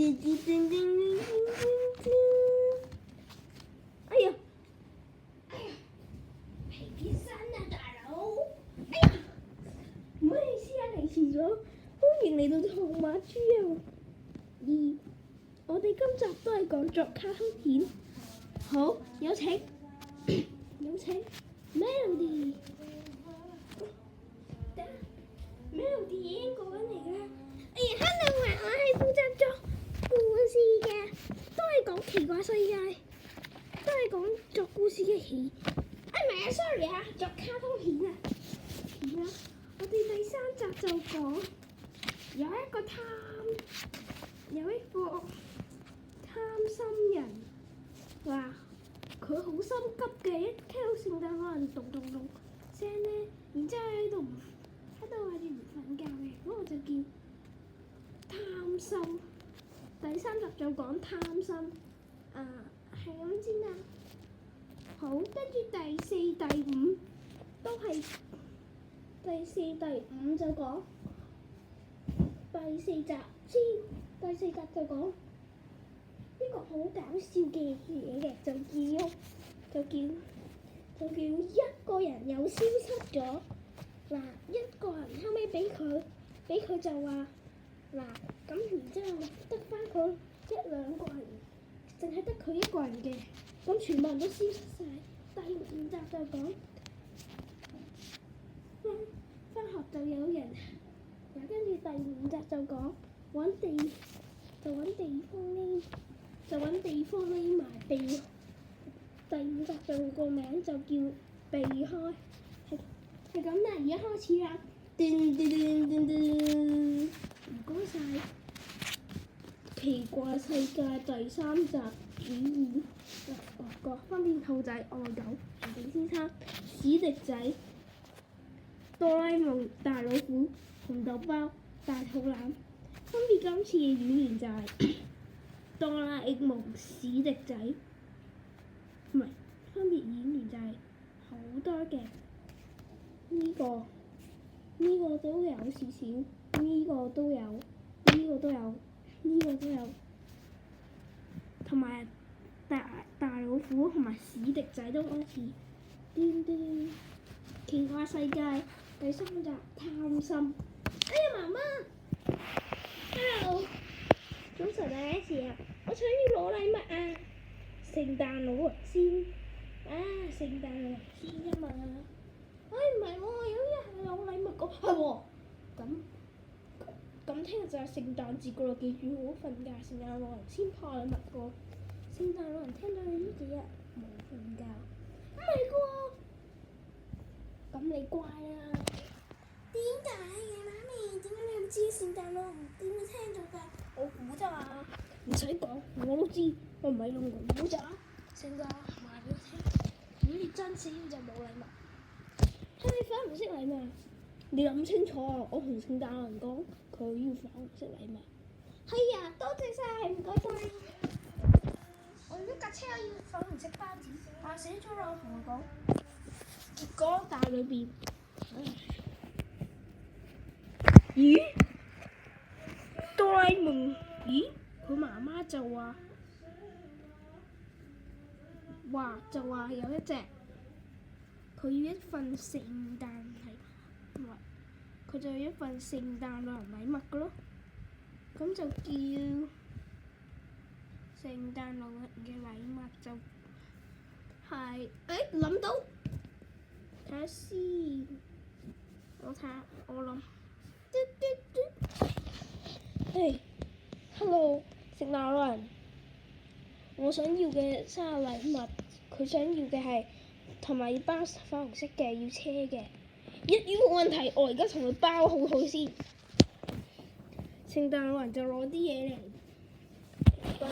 哎呀！皮皮山啊，大佬！哎呀！唔好意思啊，嚟遲咗，歡迎嚟到唐馬豬啊！我哋今集都係講作卡通片。好，有請 Melody。Melody 已經過緊嚟啦。哎呀 ，Hello 啊，我係負責作故事嘅，都係講奇怪世界，都係講作故事嘅戲。唔係啊 ，sorry 啊，作卡通片啊。我哋第3集就講有一個貪心人話佢好心急嘅，一聽到聖誕老人咚咚咚聲咧，然之後喺度話住唔瞓覺嘅，嗰個就叫貪心。第3集就講貪心，係咁先啦。好，跟住第4、第5都係第4、第5就講第4集先。第4集就講一個好搞笑嘅嘢嘅，就叫一個人又消失咗。嗱，一個人後尾俾佢就話嗱，咁然之後得翻佢1、2個人，淨係得佢一個人嘅，咁全部人都消失晒。第5集就講返學就有人，嗱，跟住第5集就講揾地方匿埋避。第5集就個名就叫避開，係咁啦。而家開始啦，唔該晒。奇怪世界第3集主演各分辨兔仔、愛狗、長頸先生、史迪仔、哆啦 A 夢、大老虎、紅豆包、大肚腩。分別今次嘅演員就係哆啦 A 夢、史迪仔，唔係，分別演員就係好多嘅。呢個都有少少，呢個都有，同埋大老虎同埋史迪仔都開始。奇怪世界第3集貪心。哎呀，媽媽 ，Hello， 早晨啊，咩事啊？我想要攞禮物啊！聖誕老人先啊嘛。哎，唔係喎，有一日係有禮物個，係喎。咁聽日就係聖誕節噶啦，記住好好瞓覺。聖誕老人先派禮物個。聖誕老人聽到你呢幾日冇瞓覺，唔係噶喎。咁你乖啦。點解嘅媽咪？點解你唔知聖誕老人點會聽到㗎？我估咋嘛？唔使講，我都知，我唔係用估咋。聖誕話俾我聽，如果你真死就冇禮物。係咪粉紅色禮物？你諗清楚啊！我同聖誕老人講，佢要粉紅色禮物。係啊，多謝晒，唔該晒。我如果架車我要粉紅色包紙，我寫咗啦，我同佢講。結果大裏邊，咦？哆啦 A 夢，咦？佢媽媽就話有一隻，佢要一份聖誕禮物，佢就要一份聖誕老人禮物嘅咯。咁就叫聖誕老人嘅禮物就係，諗到，睇下先，我諗，Hello， 聖誕老人，我想要嘅生日禮物，佢想要嘅係同埋要包粉紅色嘅，要車嘅。冇問題，我而家同佢包好先。聖誕老人就攞啲嘢嚟包。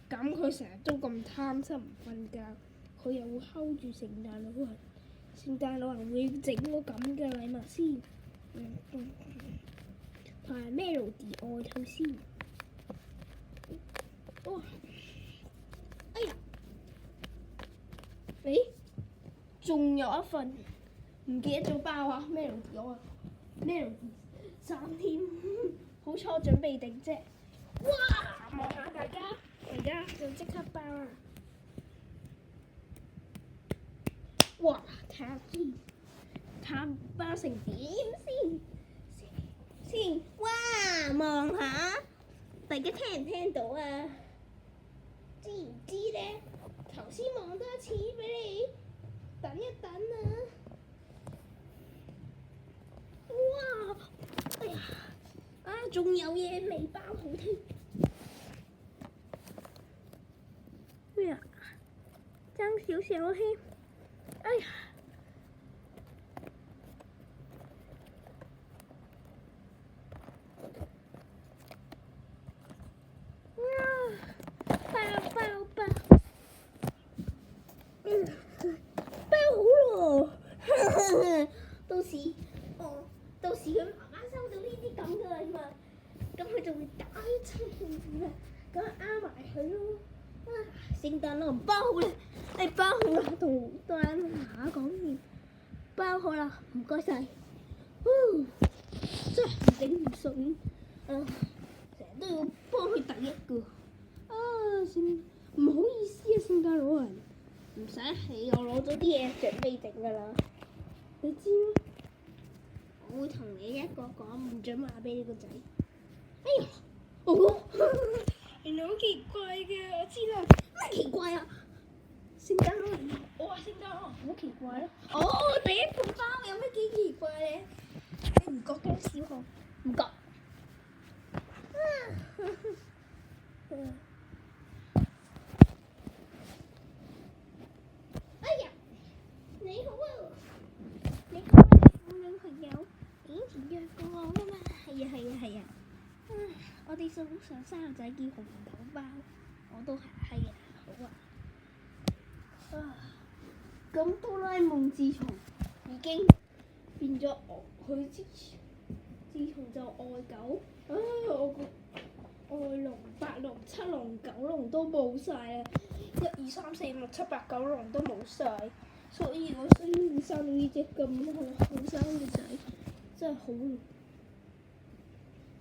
咁佢成日都咁貪心唔瞓覺，佢又會睺住聖誕老人。聖誕老人會整個咁嘅禮物先。同埋 Melody 愛兔先。哇！哎呀！仲有一份唔記得咗包啊！Melody 3天好彩我準備定啫。哇！望下大家，而家就即刻包啦！哇！睇下包成點先？哇！望下，大家聽唔聽到啊？知唔知咧？頭先望多一次俾你，等一等啊！哇！哎呀，仲有嘢未包好添。咩啊？爭少少添。哎呀！包好咯！到時佢媽媽收到呢啲咁嘅禮物，咁佢就會打出嚟啦，咁啱埋佢咯。聖誕老人包好啦，你包好啦，同阿嫲講完，包好啦，唔該晒。真係頂唔順，成日都要幫佢第一個。唔好意思啊，聖誕老人，唔使氣，我攞咗啲嘢準備定㗎啦。你知咩？我會同你一個講，唔準話俾你個仔。哎呀，原來好奇怪嘅，我知啦。咩奇怪啊？聖誕老人，我話聖誕老人好奇怪咯。第一個包有咩幾奇怪咧？你唔覺嘅小學？唔覺。哎呀，你好啊！你好啊，我女朋友，以前約過我㗎嘛？係啊。我哋送上生日仔叫紅豆包，我都係啊，好啊。咁哆啦 A 夢自從已經變咗佢自從就愛狗，我個愛龍、8龍、7龍、9龍都冇晒啦，1、2、3、4、5、6、7、8、9龍都冇晒，所以我先生到呢隻咁好生嘅仔，真係好。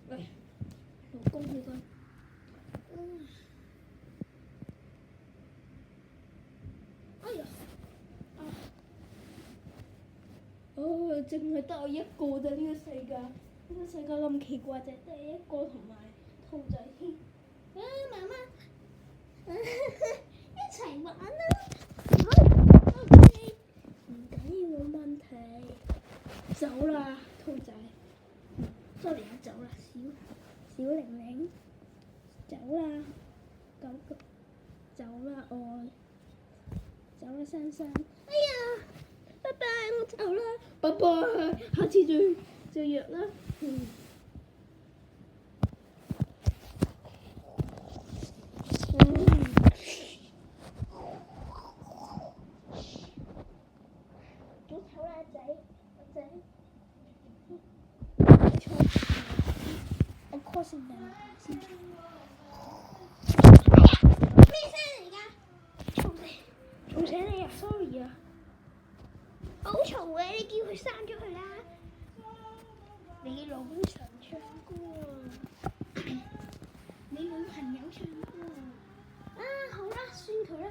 喂，老公你個，哎呀，淨係得我一個啫，呢個世界，咁奇怪，就係得一個同埋兔仔添。媽媽，一齊玩啦！唔緊要，冇問題。走啦，兔仔。sorry啊，走啦，小玲玲。走啦，狗狗。走啦，愛。走啦，珊珊。哎呀！拜拜，我走啦，拜拜，下次再約啦。早唞啦，仔，我 call 聖誕先。咩聲嚟㗎？嘈醒你啊 ！sorry 啊。好嘈嘅，你叫佢閂咗佢啦。你老公想唱歌啊！你女朋友唱歌啊！好啦，算佢啦。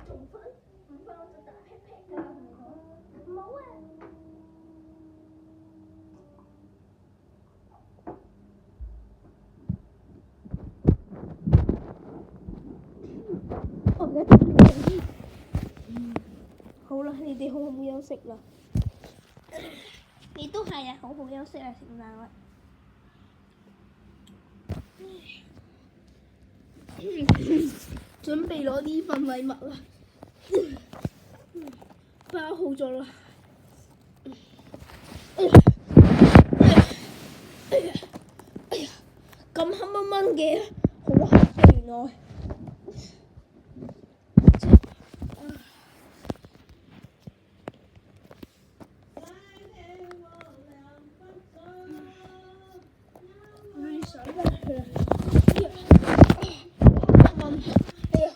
仲瞓？唔瞓我就打屁屁㗎，唔好啊！我而家準備好啦，你哋好好休息啦。你都係啊，好好休息啊，聖誕啦。準備攞呢份禮物啦，包好咗啦。哎呀，咁黑掹掹嘅，好黑嘅原來。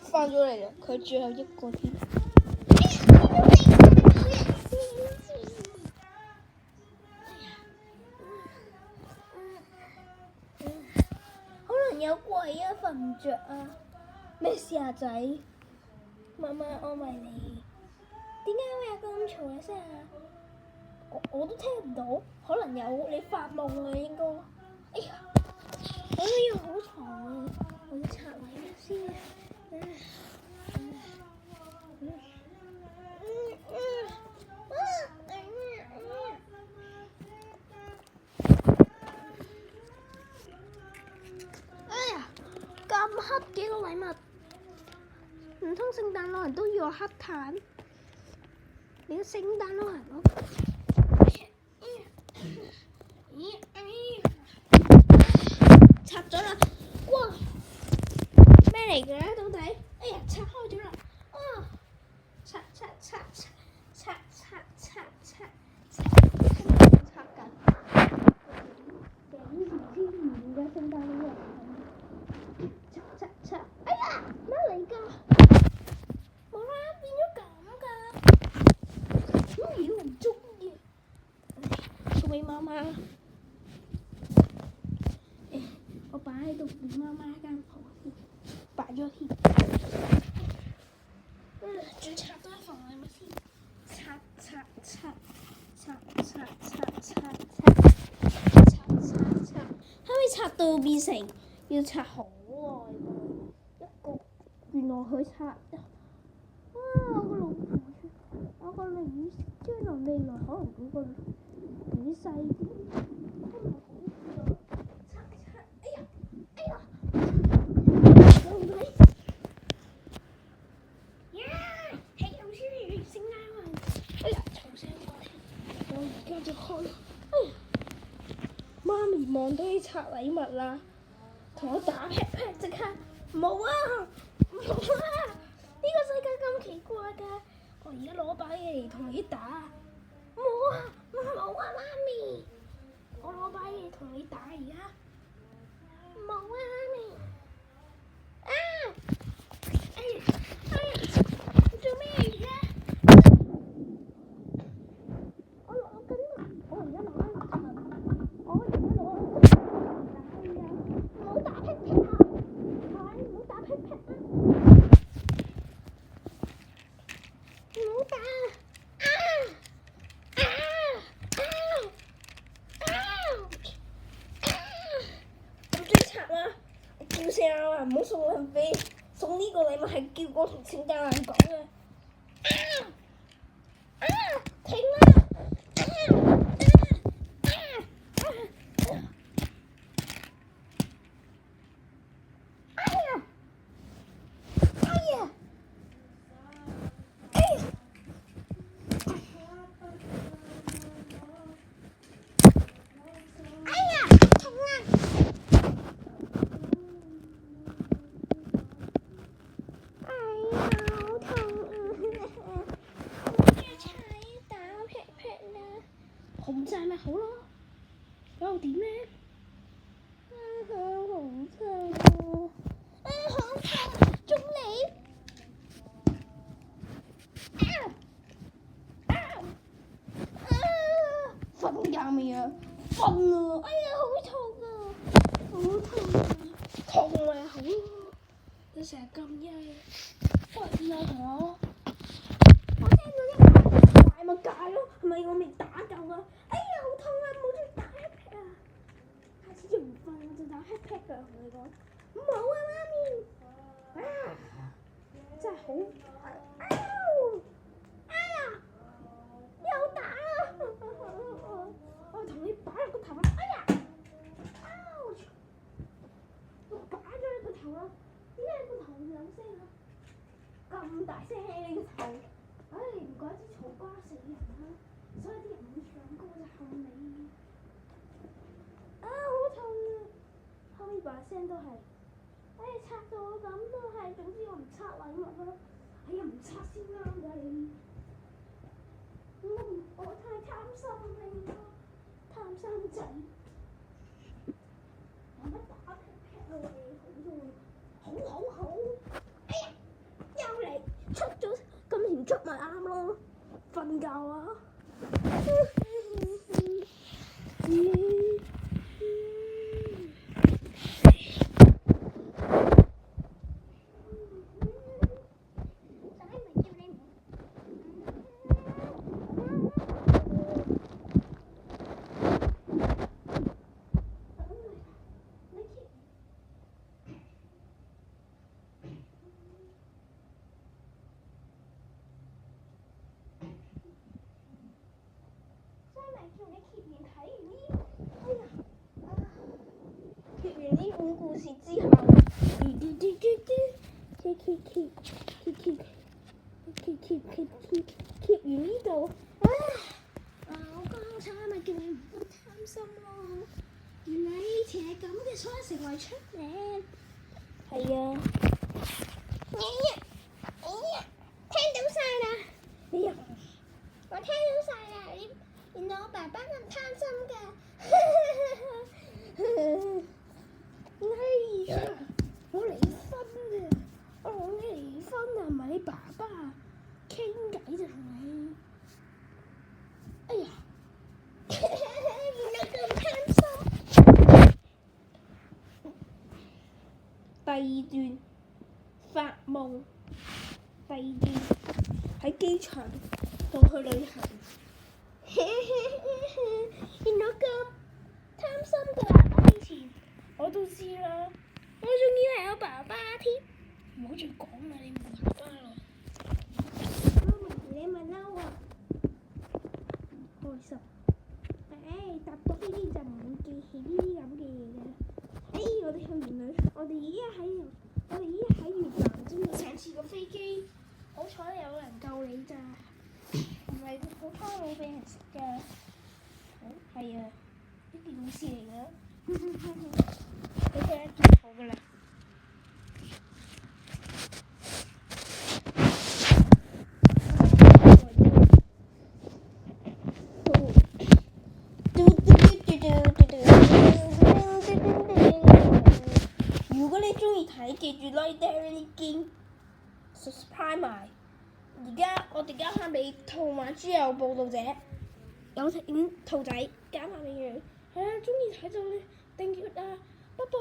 翻咗嚟啦，佢最後一個添。位啊，瞓唔着啊！咩事啊，仔？媽媽安慰你。點解會有咁嘈嘅聲啊？我都聽唔到，可能有你發夢啦應該。哎呀，我呢樣好嘈啊！我要拆位先啊！哎呀，咁黑嘅個禮物，唔通聖誕老人都要我黑炭？你個聖誕老人我拆咗啦！哇，咩嚟嘅到底？哎呀，拆開咗啦！啊，拆緊！幾時先完嘅聖誕老人？拆！哎呀，乜嚟㗎？無啦啦變咗咁㗎！我唔中意。送俾媽媽。我擺喺度俾媽媽間房先，擺咗添。再拆多一份禮物先。拆，可唔可以拆到變成要拆好耐一個？原來佢拆啊！我個老婆，我個女將來未來可能嗰個女細啲。媽咪望到你拆禮物啦，同我打劈劈即刻冇啊！呢個世界咁奇怪㗎，我而家攞把嘢嚟同你打，冇啊！媽咪，我攞把嘢同你打而家，冇啊媽咪，你做咩而家？我而家攞緊垃圾。唔好打屁屁啊！唔好打屁屁啊！唔好打咁追拆啦！我叫聖誕老人唔好送禮物俾，送呢個禮物係叫我同聖誕老人講嘅。停啦！紅晒咪好咯，又點咧？好痛啊！好痛，中你！瞓覺未啊？瞓啊！哎呀，好痛啊！痛咪好咯，你成日咁曳，瞓啊同我！我聽到一把大咪戒咯，係咪我未打夠啊？哎呀，好痛啊！冇再打一劈啊！下次仲唔瞓我就打一劈㗎，同你講。冇啊，媽咪！真係好哎呀！又打啊！我同你擺落個頭啊！哎呀！我擺咗你個頭啊！點解你個頭會有聲啊？咁大聲你個頭！唉，唔怪之嘈巴死人啦！所以啲人唔會唱歌就後尾。好痛啊！後面把聲都係，拆到我咁都係，總之我唔拆禮物啦。哎呀，唔拆先啱㗎你。我太貪心啦，貪心仔。有乜打劈劈啊你？好。哎呀，又嚟出咗，今條出咪啱咯，瞓覺啊！叫你揭完睇完呢，哎呀，揭完呢本故事之後，揭完呢度，我剛才咪叫你唔好貪心咯。原來呢條係咁嘅，所以成為出名。係啊。聽到晒啦！哎呀，我聽到晒啦！原來我爸爸咁貪心㗎。哎呀，我離婚啊！我同你離婚啊，唔係你爸爸傾偈就同你。哎呀，原來咁貪心。第二段發夢。第二段喺機場度去旅行。原來咁貪心㗎！我以前我都知啦，我仲以為我爸爸添。唔好再講啦，你冇爸爸啦。你咪嬲啊！開心。搭個飛機就唔會記起呢啲咁嘅嘢嘅。我哋去完旅，我哋依家喺越南啫嘛，上次個飛機。好彩有人救你咋，唔係好差冇俾人食㗎。係啊，呢件好事嚟㗎。你聽一件好㗎啦。如果你中意睇，記住 like 呢件 subscribe 埋。而家我哋交翻俾兔馬豬油報導者，有請兔仔交翻俾佢。係啊，中意睇就訂閱啊，拜拜。